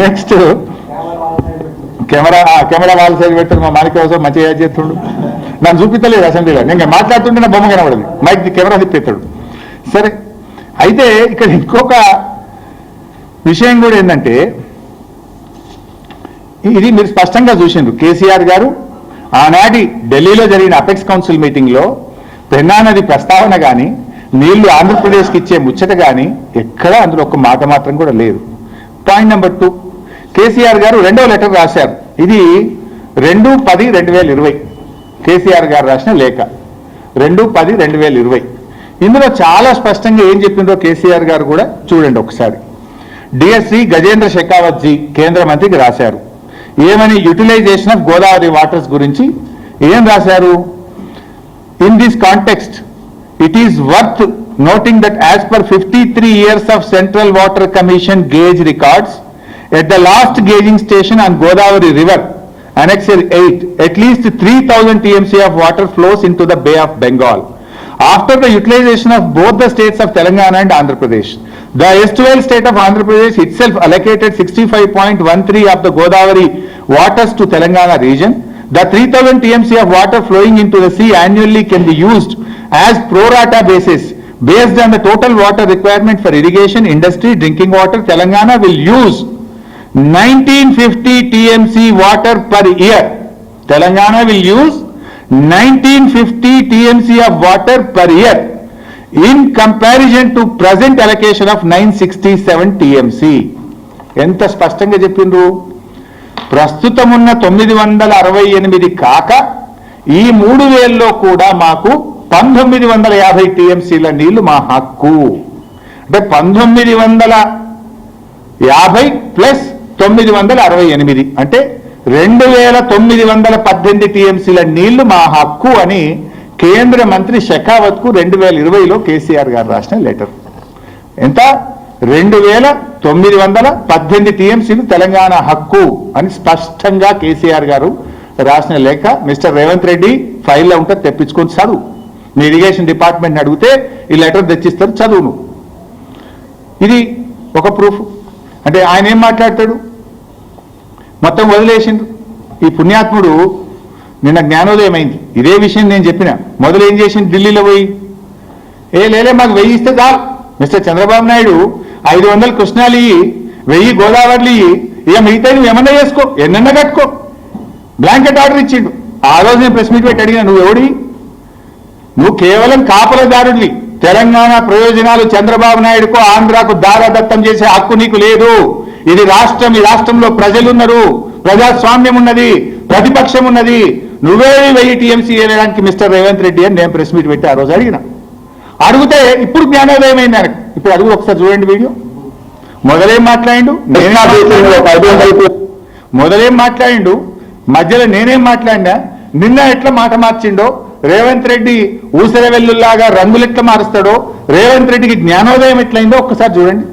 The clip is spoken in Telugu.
నెక్స్ట్ కెమెరా వాళ్ళ సైడ్ పెట్టారు. మా మాలిక కోసం మంచిగా చేస్తుండు. నన్ను చూపించలేదు అసెంబ్లీలో. నేను మాట్లాడుతుంటే నా బొమ్మ కనబడదు. మైక్ కెమెరా తిప్పేస్తాడు. సరే, అయితే ఇక్కడ ఇంకొక విషయం కూడా ఏంటంటే, ఇది మీరు స్పష్టంగా చూసిండ్రు. కేసీఆర్ గారు ఆనాటి ఢిల్లీలో జరిగిన అపెక్స్ కౌన్సిల్ మీటింగ్లో పెన్నా నది ప్రస్తావన కానీ, నీళ్లు ఆంధ్రప్రదేశ్కి ఇచ్చే ముచ్చట కానీ ఎక్కడా అందులో ఒక్క మాట మాత్రం కూడా లేదు. పాయింట్ నెంబర్ 2, కేసీఆర్ గారు రెండవ లెటర్ రాశారు. ఇది 2/10/2020 కేసీఆర్ గారు రాసిన లేఖ. 2/10/2020 ఇందులో చాలా స్పష్టంగా ఏం చెప్పిందో కేసీఆర్ గారు కూడా చూడండి ఒకసారి. డియర్ శ్రీ గజేంద్ర షెకావత్ జీ కేంద్ర మంత్రికి రాశారు. ఏమని? యూటిలైజేషన్ ఆఫ్ గోదావరి వాటర్స్ గురించి ఏం రాశారు? In this context it is worth noting that as per 53 years of Central Water Commission gauge records, at the last gauging station on Godavari River, Annexure 8, at least 3,000 TMC of water flows into the Bay of Bengal. After the utilization of both the states of Telangana and Andhra Pradesh, the erstwhile state of Andhra Pradesh itself allocated 65.13 of the Godavari waters to Telangana region. The 3,000 TMC of water flowing into the sea annually can be used as pro rata basis based on the total water requirement for irrigation, industry, drinking water. Telangana will use 1950 TMC water per year. Telangana will use 1950 TMC of water per year in comparison to present allocation of 967 TMC. ఎంత స్పష్టంగా చెప్పిండ్రు. ప్రస్తుతం ఉన్న 968 కాక ఈ 3000లో కూడా మాకు 1950 టీఎంసీల నీళ్లు మా హక్కు. అంటే 1950 ప్లస్ 968 అంటే 2918 టీఎంసీల నీళ్లు మా హక్కు అని కేంద్ర మంత్రి షెకావత్కు 2020లో కేసీఆర్ గారు రాసిన లెటర్. ఎంత? 2918 టీఎంసీలు తెలంగాణ హక్కు అని స్పష్టంగా కేసీఆర్ గారు రాసిన లేఖ. మిస్టర్ రేవంత్ రెడ్డి ఫైల్లో ఉంటే తెప్పించుకొని చదువు. మీ ఇరిగేషన్ డిపార్ట్మెంట్ని అడిగితే ఈ లెటర్ తెచ్చిస్తారు, చదువును. ఇది ఒక ప్రూఫ్. అంటే ఆయన ఏం మాట్లాడతాడు? మొత్తం వదిలేసిండు. ఈ పుణ్యాత్ముడు నిన్న జ్ఞానోదయం అయింది. ఇదే విషయం నేను చెప్పిన. మొదలు ఏం చేసింది? ఢిల్లీలో పోయి లేలే మాకు 1000 ఇస్తే చాలు. మిస్టర్ చంద్రబాబు నాయుడు 500 కృష్ణాలు ఇయ్యి, 1000 గోదావరిలు ఇయ్యి, ఇక మిగతా నువ్వు ఏమన్నా చేసుకో, ఎన్నన్నా కట్టుకో, బ్లాంకెట్ ఆర్డర్ ఇచ్చిండు. ఆ రోజు నేను ప్రెస్ మీట్ పెట్టి అడిగినా, నువ్వు ఎవడి? నువ్వు కేవలం కాపలదారుడివి. తెలంగాణ ప్రయోజనాలు చంద్రబాబు నాయుడుకు ఆంధ్రాకు దారదత్తం చేసే హక్కు నీకు లేదు. ఇది రాష్ట్రం. ఈ రాష్ట్రంలో ప్రజలున్నారు, ప్రజాస్వామ్యం ఉన్నది, ప్రతిపక్షం ఉన్నది. నువ్వే 1000 టీఎంసీ వేయడానికి మిస్టర్ రేవంత్ రెడ్డి అని నేను ప్రెస్ మీట్ పెట్టి ఆ రోజు అడిగిన. అడిగితే ఇప్పుడు జ్ఞానోదయం అయింది ఆయనకు. ఇప్పుడు అడుగు ఒకసారి చూడండి వీడియో. మొదలేం మాట్లాడిండు? మధ్యలో నేనేం మాట్లాడినా, నిన్న ఎట్లా మాట మార్చిండో, రేవంత్ రెడ్డి ఊసరవెల్లులాగా రంగులెట్లా మారుస్తాడో, రేవంత్ రెడ్డికి జ్ఞానోదయం ఎట్లయిందో ఒక్కసారి చూడండి.